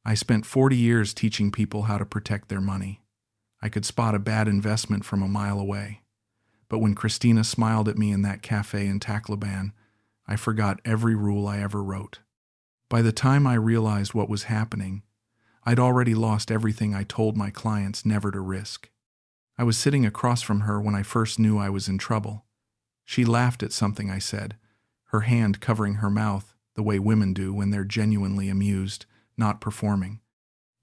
I spent 40 years teaching people how to protect their money. I could spot a bad investment from a mile away. But when Christina smiled at me in that cafe in Tacloban, I forgot every rule I ever wrote. By the time I realized what was happening, I'd already lost everything I told my clients never to risk. I was sitting across from her when I first knew I was in trouble. She laughed at something I said, her hand covering her mouth, the way women do when they're genuinely amused, not performing.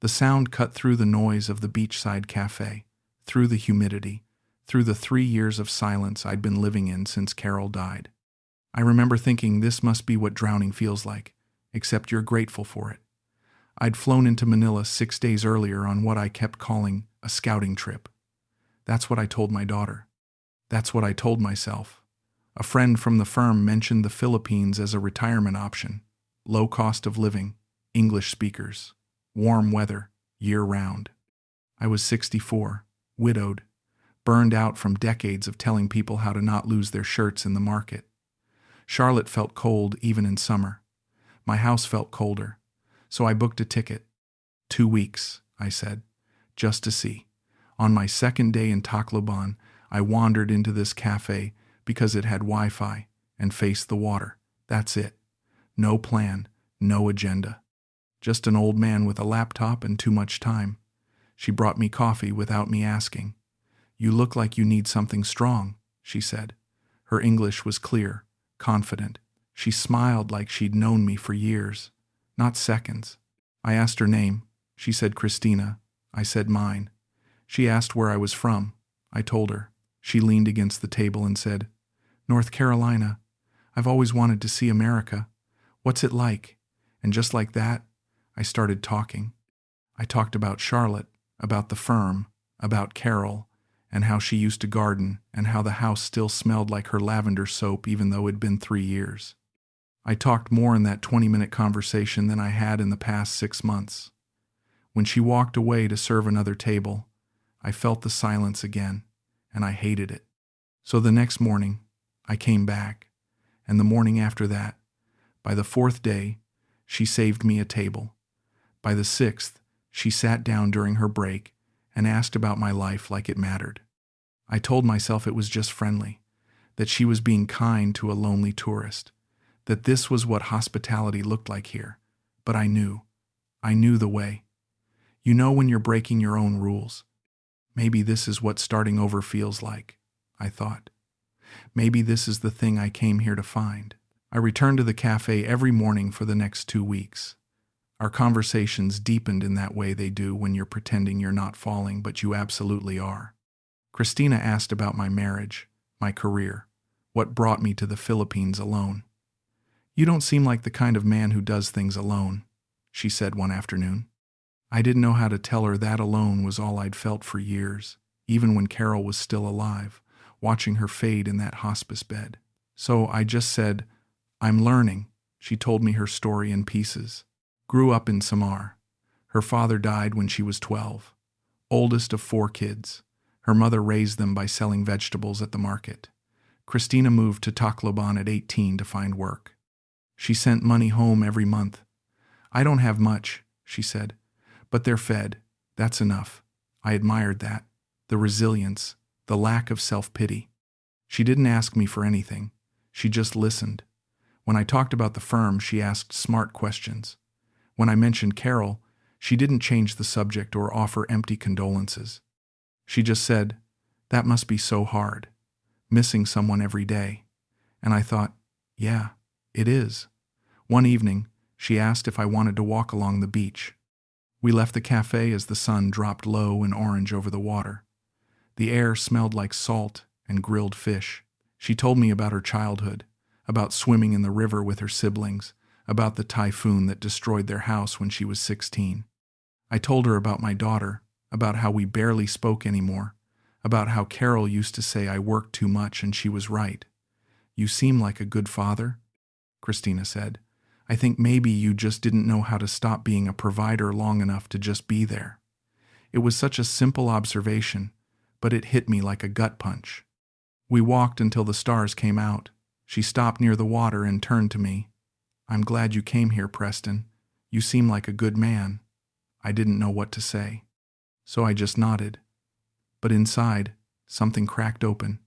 The sound cut through the noise of the beachside cafe, through the humidity, through the 3 years of silence I'd been living in since Carol died. I remember thinking this must be what drowning feels like, except you're grateful for it. I'd flown into Manila 6 days earlier on what I kept calling a scouting trip. That's what I told my daughter. That's what I told myself. A friend from the firm mentioned the Philippines as a retirement option. Low cost of living, English speakers, warm weather, year-round. I was 64, widowed, burned out from decades of telling people how to not lose their shirts in the market. Charlotte felt cold even in summer. My house felt colder, so I booked a ticket. 2 weeks, I said, just to see. On my second day in Tacloban, I wandered into this cafe because it had Wi-Fi and faced the water. That's it. No plan, no agenda. Just an old man with a laptop and too much time. She brought me coffee without me asking. "You look like you need something strong," she said. Her English was clear, confident. She smiled like she'd known me for years, not seconds. I asked her name. She said Christina. I said mine. She asked where I was from. I told her. She leaned against the table and said, "North Carolina. I've always wanted to see America. What's it like?" And just like that, I started talking. I talked about Charlotte, about the firm, about Carol, and how she used to garden, and how the house still smelled like her lavender soap even though it'd been 3 years. I talked more in that 20-minute conversation than I had in the past 6 months. When she walked away to serve another table, I felt the silence again, and I hated it. So the next morning, I came back, and the morning after that, by the 4th day, she saved me a table. By the 6th, she sat down during her break and asked about my life like it mattered. I told myself it was just friendly, that she was being kind to a lonely tourist, that this was what hospitality looked like here. But I knew the way. You know when you're breaking your own rules. Maybe this is what starting over feels like, I thought. Maybe this is the thing I came here to find. I returned to the cafe every morning for the next 2 weeks. Our conversations deepened in that way they do when you're pretending you're not falling, but you absolutely are. Christina asked about my marriage, my career, what brought me to the Philippines alone. "You don't seem like the kind of man who does things alone," she said one afternoon. I didn't know how to tell her that alone was all I'd felt for years, even when Carol was still alive, watching her fade in that hospice bed. So I just said, "I'm learning." She told me her story in pieces. Grew up in Samar. Her father died when she was 12. Oldest of 4 kids. Her mother raised them by selling vegetables at the market. Christina moved to Tacloban at 18 to find work. She sent money home every month. "I don't have much," she said, "but they're fed. That's enough." I admired that. The resilience, the lack of self-pity. She didn't ask me for anything. She just listened. When I talked about the firm, she asked smart questions. When I mentioned Carol, she didn't change the subject or offer empty condolences. She just said, "That must be so hard, missing someone every day." And I thought, yeah, it is. One evening, she asked if I wanted to walk along the beach. We left the cafe as the sun dropped low and orange over the water. The air smelled like salt and grilled fish. She told me about her childhood, about swimming in the river with her siblings, about the typhoon that destroyed their house when she was 16. I told her about my daughter, about how we barely spoke anymore, about how Carol used to say I worked too much and she was right. "You seem like a good father," Christina said. "I think maybe you just didn't know how to stop being a provider long enough to just be there." It was such a simple observation, but it hit me like a gut punch. We walked until the stars came out. She stopped near the water and turned to me. "I'm glad you came here, Preston. You seem like a good man." I didn't know what to say. So I just nodded. But inside, something cracked open.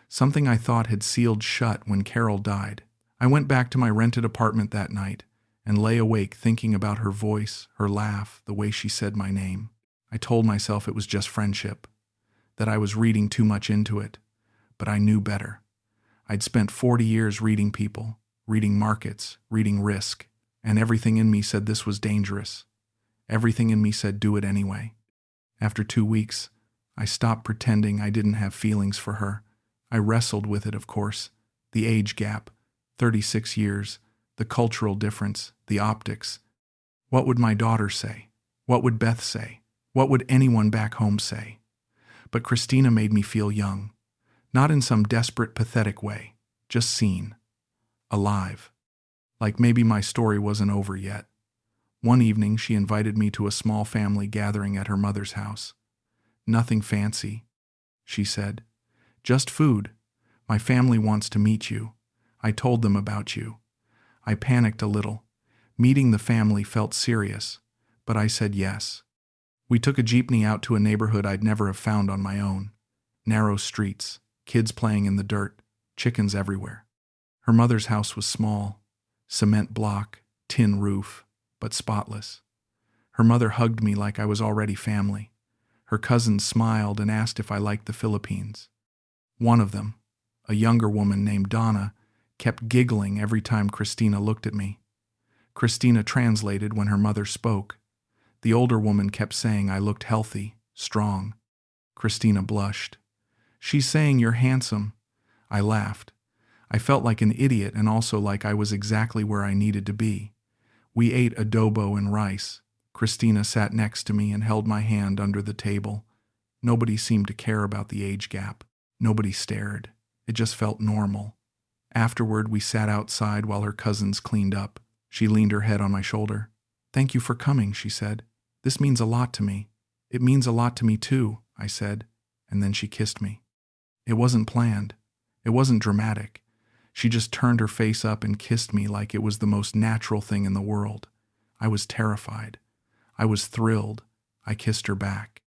Something I thought had sealed shut when Carol died. I went back to my rented apartment that night and lay awake thinking about her voice, her laugh, the way she said my name. I told myself it was just friendship, that I was reading too much into it, but I knew better. I'd spent 40 years reading people, reading markets, reading risk, and everything in me said this was dangerous. Everything in me said do it anyway. After 2 weeks, I stopped pretending I didn't have feelings for her. I wrestled with it, of course. The age gap, 36 years, the cultural difference, the optics. What would my daughter say? What would Beth say? What would anyone back home say? But Christina made me feel young. Not in some desperate, pathetic way. Just seen. Alive. Like maybe my story wasn't over yet. One evening, she invited me to a small family gathering at her mother's house. Nothing fancy, she said. Just food. My family wants to meet you. I told them about you. I panicked a little. Meeting the family felt serious, but I said yes. We took a jeepney out to a neighborhood I'd never have found on my own. Narrow streets, kids playing in the dirt, chickens everywhere. Her mother's house was small, cement block, tin roof, but spotless. Her mother hugged me like I was already family. Her cousins smiled and asked if I liked the Philippines. One of them, a younger woman named Donna, kept giggling every time Christina looked at me. Christina translated when her mother spoke. The older woman kept saying I looked healthy, strong. Christina blushed. She's saying you're handsome. I laughed. I felt like an idiot and also like I was exactly where I needed to be. We ate adobo and rice. Christina sat next to me and held my hand under the table. Nobody seemed to care about the age gap. Nobody stared. It just felt normal. Afterward, we sat outside while her cousins cleaned up. She leaned her head on my shoulder. "Thank you for coming," she said. "This means a lot to me." "It means a lot to me too," I said, and then she kissed me. It wasn't planned. It wasn't dramatic. She just turned her face up and kissed me like it was the most natural thing in the world. I was terrified. I was thrilled. I kissed her back.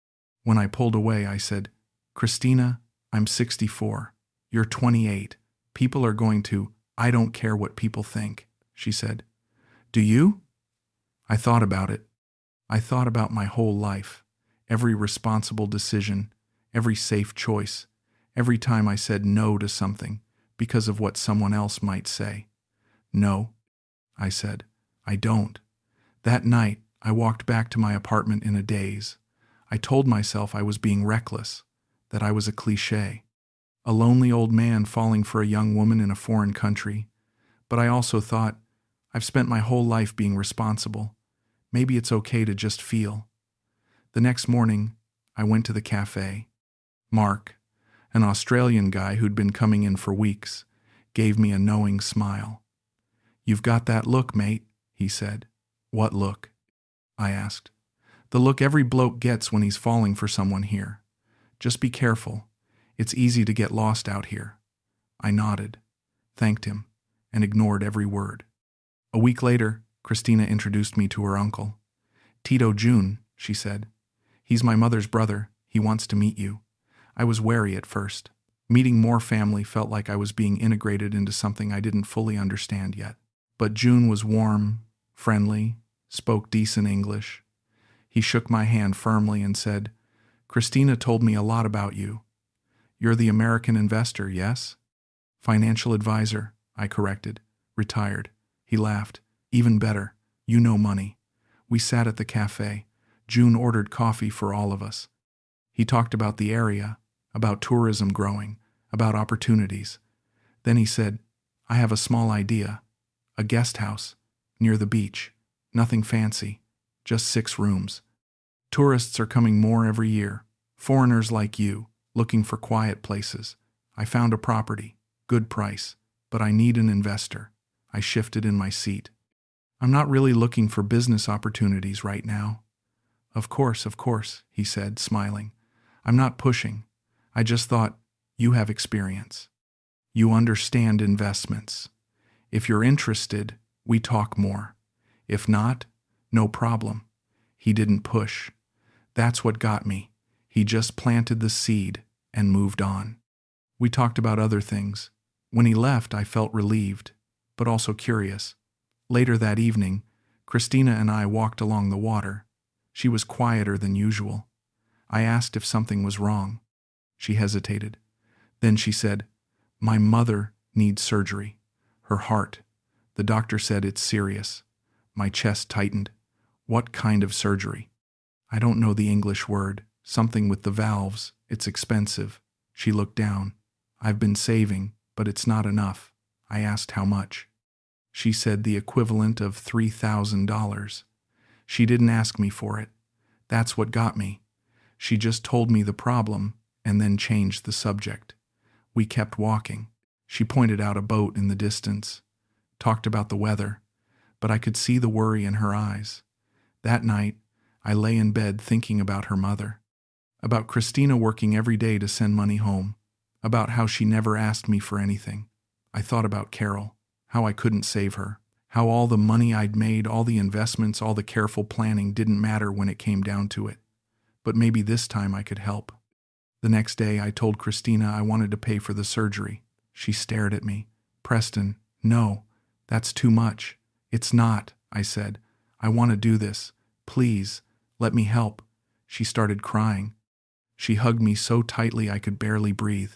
When I pulled away, I said, "Christina, I'm 64. You're 28. People are going to, I don't care what people think," she said. "Do you?" I thought about it. I thought about my whole life, every responsible decision, every safe choice, every time I said no to something because of what someone else might say. "No," I said, "I don't." That night, I walked back to my apartment in a daze. I told myself I was being reckless, that I was a cliché, a lonely old man falling for a young woman in a foreign country. But I also thought, I've spent my whole life being responsible. Maybe it's okay to just feel. The next morning, I went to the café. Mark, an Australian guy who'd been coming in for weeks, gave me a knowing smile. "You've got that look, mate," he said. "What look?" I asked. "The look every bloke gets when he's falling for someone here. Just be careful. It's easy to get lost out here." I nodded, thanked him, and ignored every word. A week later, Christina introduced me to her uncle. "Tito June," she said. "He's my mother's brother. He wants to meet you." I was wary at first. Meeting more family felt like I was being integrated into something I didn't fully understand yet. But June was warm, friendly, spoke decent English. He shook my hand firmly and said, "Christina told me a lot about you. You're the American investor, yes?" "Financial advisor," I corrected. "Retired." He laughed. "Even better. You know money." We sat at the cafe. June ordered coffee for all of us. He talked about the area, about tourism growing, about opportunities. Then he said, "I have a small idea. A guest house, near the beach. Nothing fancy. Just 6 rooms. Tourists are coming more every year. Foreigners like you, looking for quiet places. I found a property. Good price. But I need an investor." I shifted in my seat. "I'm not really looking for business opportunities right now." Of course," he said, smiling. "I'm not pushing. I just thought, you have experience. You understand investments. If you're interested, we talk more. If not, no problem. He didn't push. That's what got me. He just planted the seed and moved on. We talked about other things. When he left, I felt relieved, but also curious. Later that evening, Christina and I walked along the water. She was quieter than usual. I asked if something was wrong. She hesitated. Then she said, "My mother needs surgery. Her heart. The doctor said it's serious." My chest tightened. "What kind of surgery?" "I don't know the English word. Something with the valves. It's expensive." She looked down. "I've been saving, but it's not enough." I asked how much. She said the equivalent of $3,000. She didn't ask me for it. That's what got me. She just told me the problem and then changed the subject. We kept walking. She pointed out a boat in the distance, talked about the weather, but I could see the worry in her eyes. That night, I lay in bed thinking about her mother, about Christina working every day to send money home, about how she never asked me for anything. I thought about Carol, how I couldn't save her, how all the money I'd made, all the investments, all the careful planning didn't matter when it came down to it. But maybe this time I could help. The next day I told Christina I wanted to pay for the surgery. She stared at me. "Preston, no, that's too much." "It's not," I said. "I want to do this. Please, let me help." She started crying. She hugged me so tightly I could barely breathe.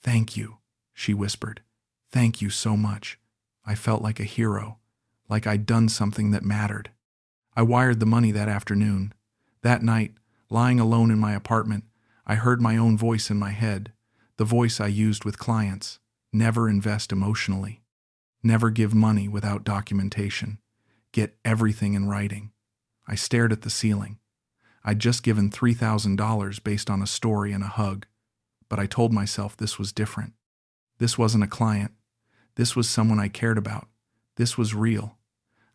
"Thank you," she whispered. "Thank you so much." I felt like a hero, like I'd done something that mattered. I wired the money that afternoon. That night, lying alone in my apartment, I heard my own voice in my head, the voice I used with clients. Never invest emotionally. Never give money without documentation. Get everything in writing. I stared at the ceiling. I'd just given $3,000 based on a story and a hug, but I told myself this was different. This wasn't a client. This was someone I cared about. This was real.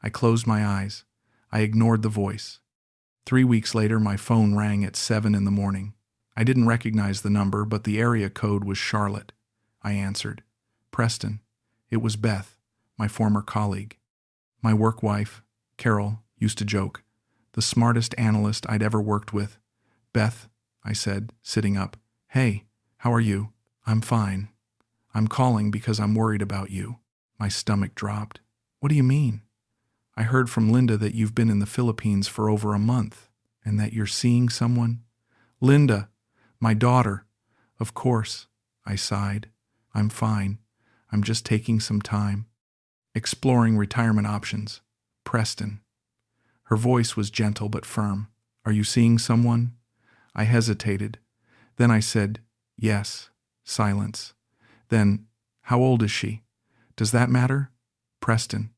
I closed my eyes. I ignored the voice. 3 weeks later, my phone rang at 7 in the morning. I didn't recognize the number, but the area code was Charlotte. I answered. "Preston." It was Beth, my former colleague. My work wife, Carol, used to joke. The smartest analyst I'd ever worked with. "Beth," I said, sitting up. "Hey, how are you?" "I'm fine. I'm calling because I'm worried about you." My stomach dropped. "What do you mean?" "I heard from Linda that you've been in the Philippines for over a month, and that you're seeing someone." "Linda, my daughter." "Of course," I sighed. "I'm fine. I'm just taking some time. Exploring retirement options." "Preston." Her voice was gentle but firm. "Are you seeing someone?" I hesitated. Then I said, "Yes." Silence. Then, "How old is she?" "Does that matter?" "Preston."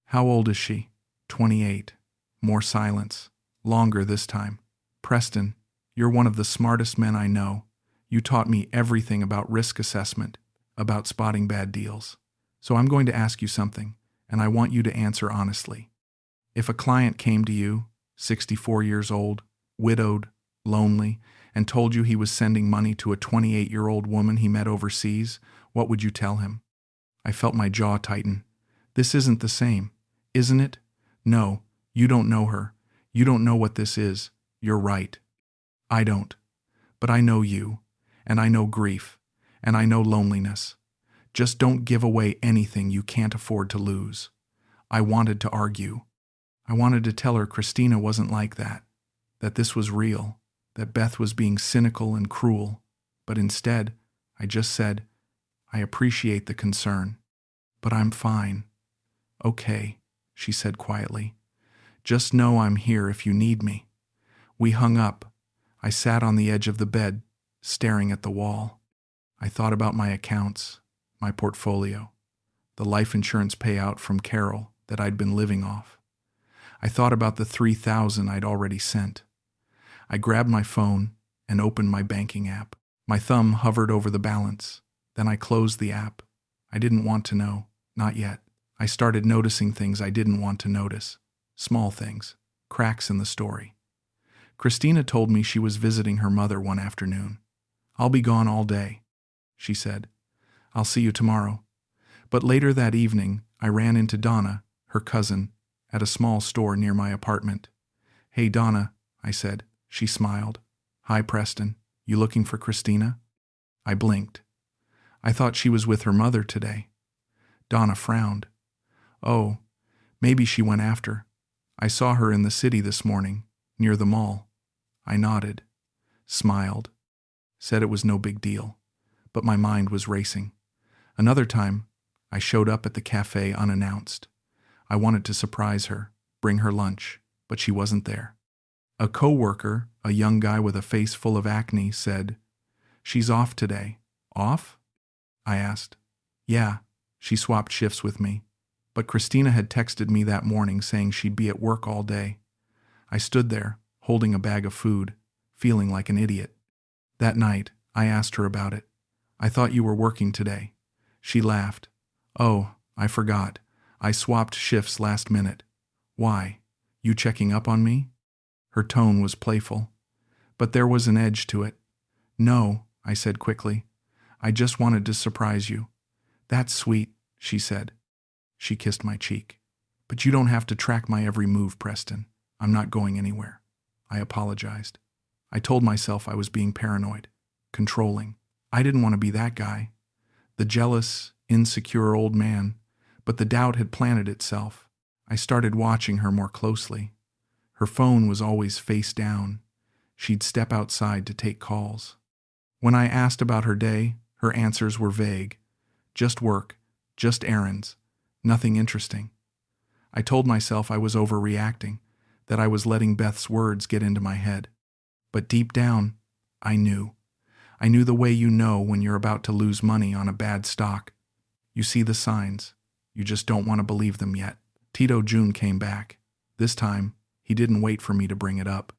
"How old is she?" 28. More silence. Longer this time. "Preston, you're one of the smartest men I know. You taught me everything about risk assessment, about spotting bad deals. So I'm going to ask you something, and I want you to answer honestly. If a client came to you, 64 years old, widowed, lonely, and told you he was sending money to a 28-year-old woman he met overseas, what would you tell him?" I felt my jaw tighten. "This isn't the same, isn't it?" "No, you don't know her. You don't know what this is. You're right. I don't. But I know you, and I know grief, and I know loneliness. Just don't give away anything you can't afford to lose." I wanted to argue. I wanted to tell her Christina wasn't like that this was real, that Beth was being cynical and cruel. But instead, I just said, "I appreciate the concern, but I'm fine." "Okay," she said quietly. "Just know I'm here if you need me." We hung up. I sat on the edge of the bed, staring at the wall. I thought about my accounts, my portfolio, the life insurance payout from Carol that I'd been living off. I thought about the $3,000 I'd already sent. I grabbed my phone and opened my banking app. My thumb hovered over the balance. Then I closed the app. I didn't want to know, not yet. I started noticing things I didn't want to notice. Small things, cracks in the story. Christina told me she was visiting her mother one afternoon. "I'll be gone all day," she said. "I'll see you tomorrow." But later that evening, I ran into Donna, her cousin, at a small store near my apartment. Hey Donna, I said. She smiled. Hi Preston, you looking for Christina? I blinked. I thought she was with her mother today. Donna frowned. Oh, maybe she went after. I saw her in the city this morning, near the mall. I nodded, smiled, said it was no big deal, but my mind was racing. Another time, I showed up at the cafe unannounced. I wanted to surprise her, bring her lunch, but she wasn't there. A coworker, a young guy with a face full of acne, said, "She's off today." Off? I asked. Yeah, she swapped shifts with me. But Christina had texted me that morning saying she'd be at work all day. I stood there, holding a bag of food, feeling like an idiot. That night, I asked her about it. I thought you were working today. She laughed. Oh, I forgot. I swapped shifts last minute. Why? You checking up on me? Her tone was playful, but there was an edge to it. No, I said quickly. I just wanted to surprise you. That's sweet, she said. She kissed my cheek. But you don't have to track my every move, Preston. I'm not going anywhere. I apologized. I told myself I was being paranoid, controlling. I didn't want to be that guy, the jealous, insecure old man, but the doubt had planted itself. I started watching her more closely. Her phone was always face down. She'd step outside to take calls. When I asked about her day, her answers were vague. Just work, just errands, nothing interesting. I told myself I was overreacting, that I was letting Beth's words get into my head. But deep down, I knew. I knew the way you know when you're about to lose money on a bad stock. You see the signs. You just don't want to believe them yet. Tito June came back. This time, he didn't wait for me to bring it up.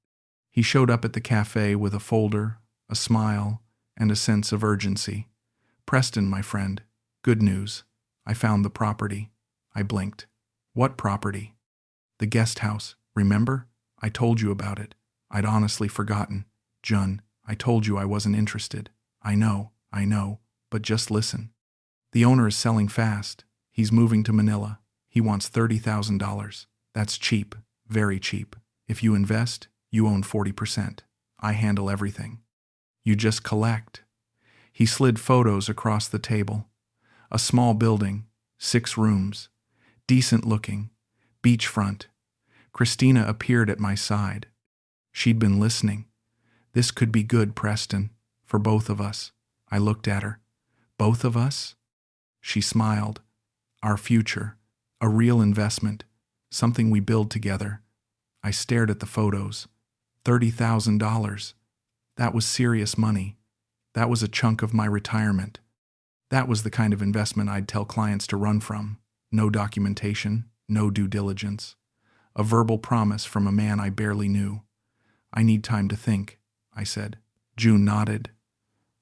He showed up at the cafe with a folder, a smile, and a sense of urgency. Preston, my friend. Good news. I found the property. I blinked. What property? The guest house. Remember? I told you about it. I'd honestly forgotten. Jun, I told you I wasn't interested. I know, but just listen. The owner is selling fast. He's moving to Manila. He wants $30,000. That's cheap, very cheap. If you invest, you own 40%. I handle everything. You just collect. He slid photos across the table. A small building, 6 rooms, decent looking, beachfront. Christina appeared at my side. She'd been listening. This could be good, Preston, for both of us. I looked at her. Both of us? She smiled. Our future, a real investment, something we build together. I stared at the photos. $30,000. That was serious money. That was a chunk of my retirement. That was the kind of investment I'd tell clients to run from. No documentation, no due diligence. A verbal promise from a man I barely knew. I need time to think, I said. June nodded.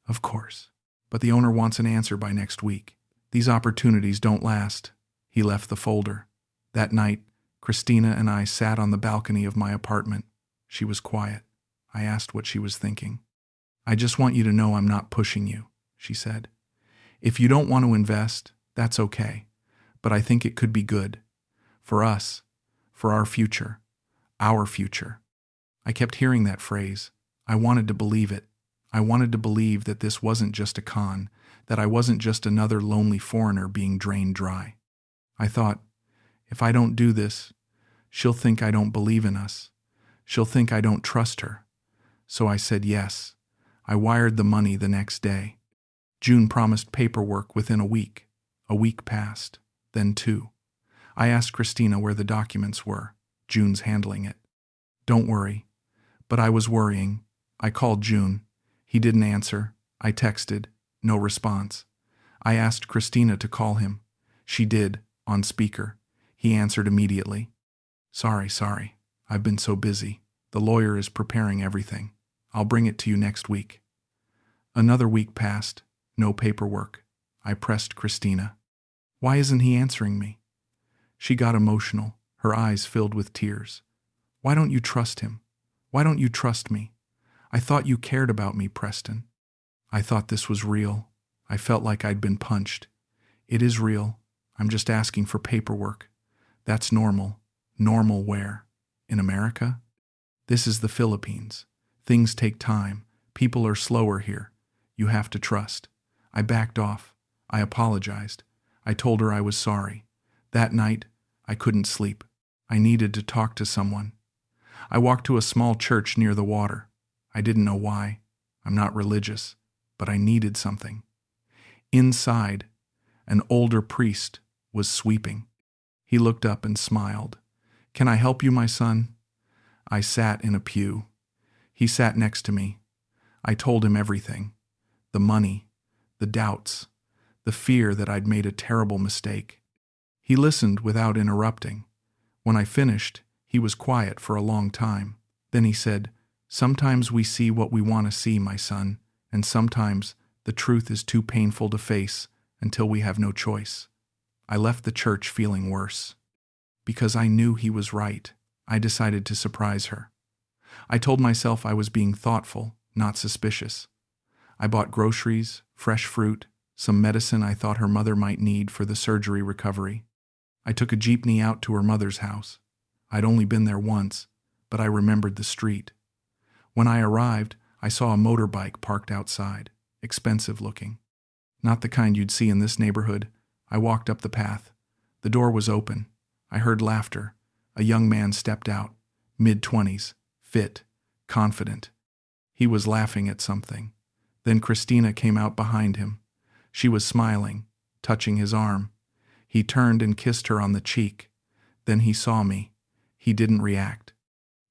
Of course. But the owner wants an answer by next week. These opportunities don't last. He left the folder. That night, Christina and I sat on the balcony of my apartment. She was quiet. I asked what she was thinking. I just want you to know I'm not pushing you, she said. If you don't want to invest, that's okay. But I think it could be good. For us. For our future. Our future. I kept hearing that phrase. I wanted to believe it. I wanted to believe that this wasn't just a con, that I wasn't just another lonely foreigner being drained dry. I thought, if I don't do this, she'll think I don't believe in us. She'll think I don't trust her. So I said yes. I wired the money the next day. June promised paperwork within a week. A week passed, then 2. I asked Christina where the documents were. June's handling it. Don't worry. But I was worrying. I called June. He didn't answer. I texted. No response. I asked Christina to call him. She did, on speaker. He answered immediately. Sorry. I've been so busy. The lawyer is preparing everything. I'll bring it to you next week. Another week passed. No paperwork. I pressed Christina. Why isn't he answering me? She got emotional. Her eyes filled with tears. Why don't you trust him? Why don't you trust me? I thought you cared about me, Preston. I thought this was real. I felt like I'd been punched. It is real. I'm just asking for paperwork. That's normal. Normal where? In America? This is the Philippines. Things take time. People are slower here. You have to trust. I backed off. I apologized. I told her I was sorry. That night, I couldn't sleep. I needed to talk to someone. I walked to a small church near the water. I didn't know why. I'm not religious, but I needed something. Inside, an older priest was sweeping. He looked up and smiled. "Can I help you, my son?" I sat in a pew. He sat next to me. I told him everything. The money, the doubts, the fear that I'd made a terrible mistake. He listened without interrupting. When I finished, he was quiet for a long time. Then he said, "Sometimes we see what we want to see, my son, and sometimes the truth is too painful to face until we have no choice." I left the church feeling worse. Because I knew he was right, I decided to surprise her. I told myself I was being thoughtful, not suspicious. I bought groceries, fresh fruit, some medicine I thought her mother might need for the surgery recovery. I took a jeepney out to her mother's house. I'd only been there once, but I remembered the street. When I arrived, I saw a motorbike parked outside, expensive looking. Not the kind you'd see in this neighborhood. I walked up the path. The door was open. I heard laughter. A young man stepped out, mid-20s, fit, confident. He was laughing at something. Then Christina came out behind him. She was smiling, touching his arm. He turned and kissed her on the cheek. Then he saw me. He didn't react.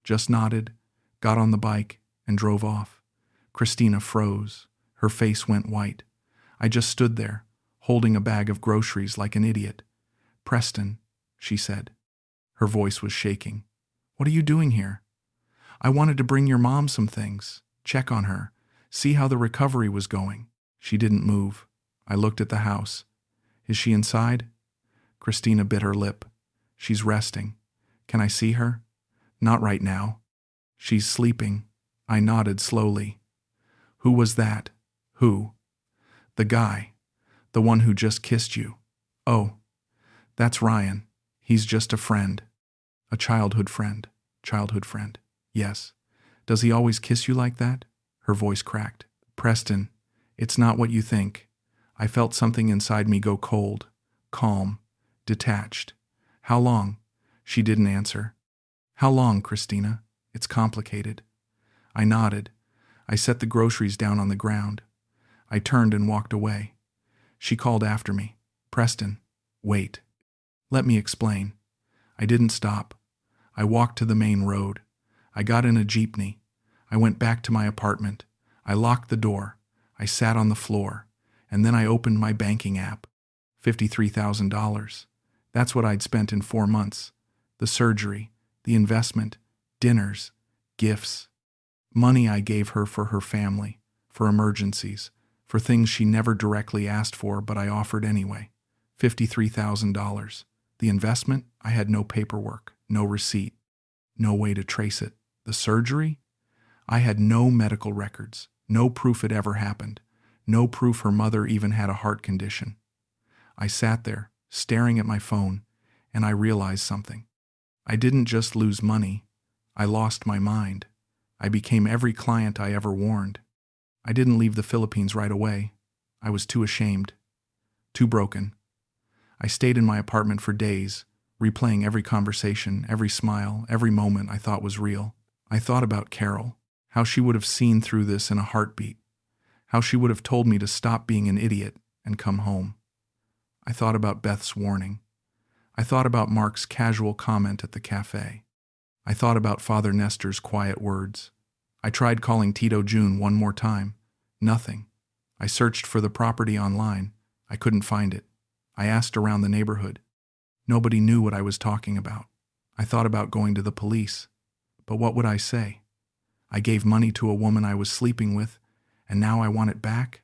Just nodded, got on the bike, and drove off. Christina froze. Her face went white. I just stood there, holding a bag of groceries like an idiot. "Preston," she said. Her voice was shaking. "What are you doing here?" "I wanted to bring your mom some things, check on her, see how the recovery was going." She didn't move. I looked at the house. "Is she inside?" Christina bit her lip. "She's resting. Can I see her?" "Not right now." "She's sleeping." I nodded slowly. "Who was that?" "Who?" "The guy. The one who just kissed you." "Oh, that's Ryan. He's just a friend." "A childhood friend. Childhood friend. Yes. Does he always kiss you like that?" Her voice cracked. "Preston, it's not what you think." I felt something inside me go cold, calm, detached. "How long?" She didn't answer. "How long, Christina? It's complicated." I nodded. I set the groceries down on the ground. I turned and walked away. She called after me. "Preston, wait. Let me explain." I didn't stop. I walked to the main road. I got in a jeepney. I went back to my apartment. I locked the door. I sat on the floor. And then I opened my banking app. $53,000. That's what I'd spent in 4 months. The surgery, the investment, dinners, gifts. Money I gave her for her family, for emergencies, for things she never directly asked for, but I offered anyway. $53,000. The investment, I had no paperwork, no receipt, no way to trace it. The surgery? I had no medical records, no proof it ever happened, no proof her mother even had a heart condition. I sat there, staring at my phone, and I realized something. I didn't just lose money. I lost my mind. I became every client I ever warned. I didn't leave the Philippines right away. I was too ashamed, too broken. I stayed in my apartment for days, replaying every conversation, every smile, every moment I thought was real. I thought about Carol, how she would have seen through this in a heartbeat, how she would have told me to stop being an idiot and come home. I thought about Beth's warning. I thought about Mark's casual comment at the café. I thought about Father Nestor's quiet words. I tried calling Tito June one more time. Nothing. I searched for the property online. I couldn't find it. I asked around the neighborhood. Nobody knew what I was talking about. I thought about going to the police. But what would I say? I gave money to a woman I was sleeping with, and now I want it back?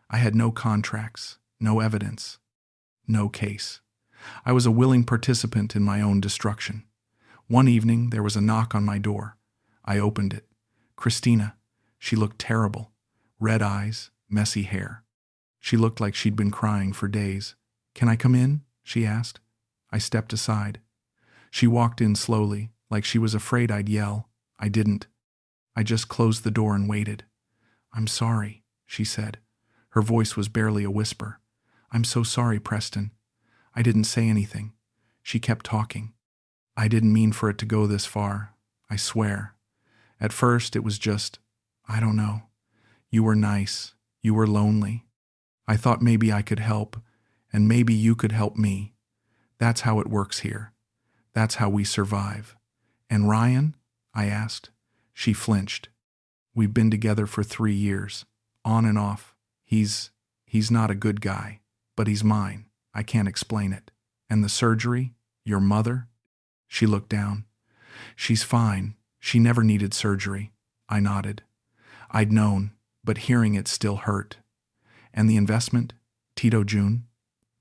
I had no contracts, no evidence, no case. I was a willing participant in my own destruction. One evening, there was a knock on my door. I opened it. Christina. She looked terrible. Red eyes, messy hair. She looked like she'd been crying for days. "Can I come in?" she asked. I stepped aside. She walked in slowly, like she was afraid I'd yell. I didn't. I just closed the door and waited. I'm sorry, she said. Her voice was barely a whisper. I'm so sorry, Preston. I didn't say anything. She kept talking. I didn't mean for it to go this far, I swear. At first it was just, I don't know. You were nice. You were lonely. I thought maybe I could help, and maybe you could help me. That's how it works here. That's how we survive. And Ryan? I asked. She flinched. We've been together for 3 years, on and off. He's not a good guy, but he's mine. I can't explain it. And the surgery? Your mother? She looked down. She's fine. She never needed surgery. I nodded. I'd known, but hearing it still hurt. And the investment? Tito June?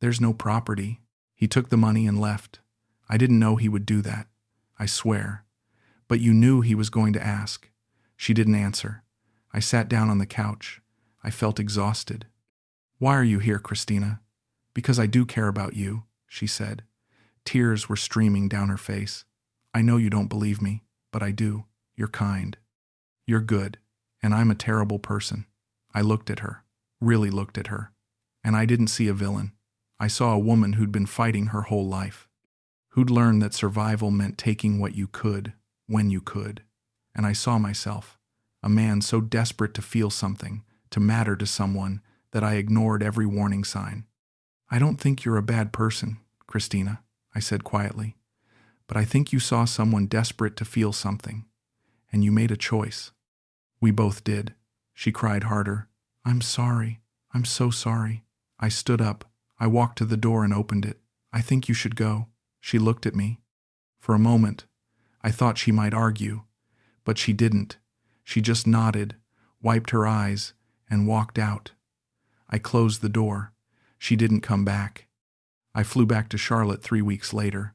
There's no property. He took the money and left. I didn't know he would do that. I swear. But you knew he was going to ask. She didn't answer. I sat down on the couch. I felt exhausted. Why are you here, Christina? Because I do care about you, she said. Tears were streaming down her face. I know you don't believe me, but I do. You're kind. You're good. And I'm a terrible person. I looked at her, really looked at her. And I didn't see a villain. I saw a woman who'd been fighting her whole life. Who'd learned that survival meant taking what you could, when you could. And I saw myself, a man so desperate to feel something, to matter to someone, that I ignored every warning sign. I don't think you're a bad person, Christina, I said quietly. But I think you saw someone desperate to feel something. And you made a choice. We both did. She cried harder. I'm sorry. I'm so sorry. I stood up. I walked to the door and opened it. I think you should go. She looked at me. For a moment, I thought she might argue, but she didn't. She just nodded, wiped her eyes, and walked out. I closed the door. She didn't come back. I flew back to Charlotte 3 weeks later.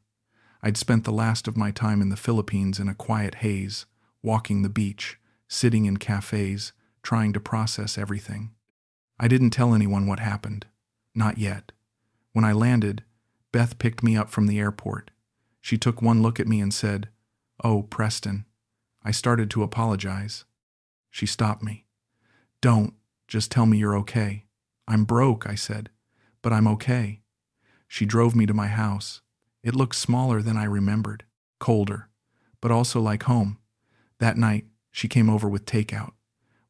I'd spent the last of my time in the Philippines in a quiet haze, walking the beach, sitting in cafes, trying to process everything. I didn't tell anyone what happened. Not yet. When I landed, Beth picked me up from the airport. She took one look at me and said, "Oh, Preston." I started to apologize. She stopped me. "Don't. Just tell me you're okay." "I'm broke," I said, "but I'm okay." She drove me to my house. It looked smaller than I remembered, colder, but also like home. That night, she came over with takeout.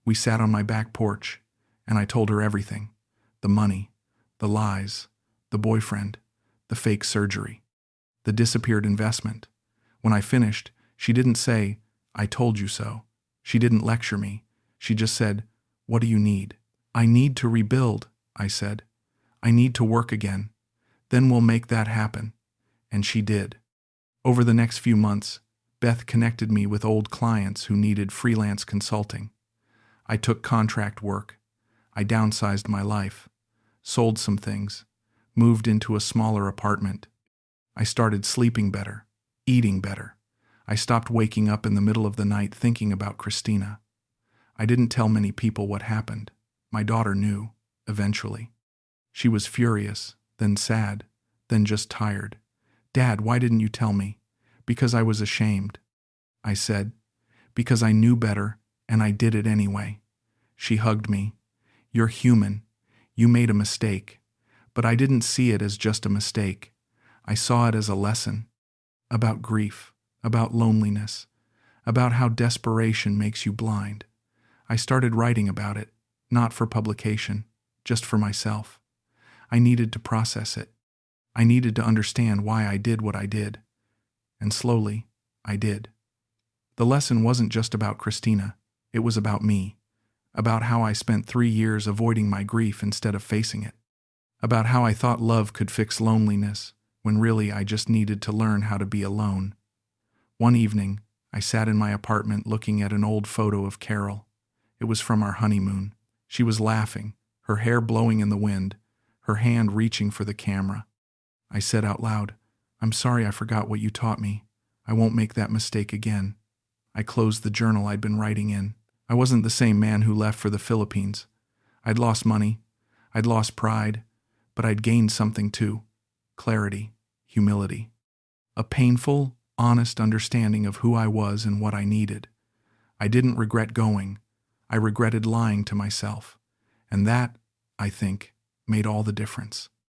We sat on my back porch, and I told her everything. The money, the lies, the boyfriend, the fake surgery, the disappeared investment. When I finished, she didn't say, "I told you so." She didn't lecture me. She just said, "What do you need?" "I need to rebuild," I said. "I need to work again. Then we'll make that happen." And she did. Over the next few months, Beth connected me with old clients who needed freelance consulting. I took contract work. I downsized my life, sold some things, moved into a smaller apartment. I started sleeping better, eating better. I stopped waking up in the middle of the night thinking about Christina. I didn't tell many people what happened. My daughter knew, eventually. She was furious, then sad, then just tired. "Dad, why didn't you tell me?" "Because I was ashamed," I said. "Because I knew better, and I did it anyway." She hugged me. "You're human. You made a mistake." But I didn't see it as just a mistake. I saw it as a lesson. About grief, about loneliness, about how desperation makes you blind. I started writing about it, not for publication, just for myself. I needed to process it. I needed to understand why I did what I did. And slowly, I did. The lesson wasn't just about Christina. It was about me. About how I spent 3 years avoiding my grief instead of facing it. About how I thought love could fix loneliness, when really I just needed to learn how to be alone. One evening, I sat in my apartment looking at an old photo of Carol. It was from our honeymoon. She was laughing, her hair blowing in the wind, her hand reaching for the camera. I said out loud, "I'm sorry I forgot what you taught me. I won't make that mistake again." I closed the journal I'd been writing in. I wasn't the same man who left for the Philippines. I'd lost money. I'd lost pride. But I'd gained something too. Clarity, humility. A painful, honest understanding of who I was and what I needed. I didn't regret going. I regretted lying to myself. And that, I think, made all the difference.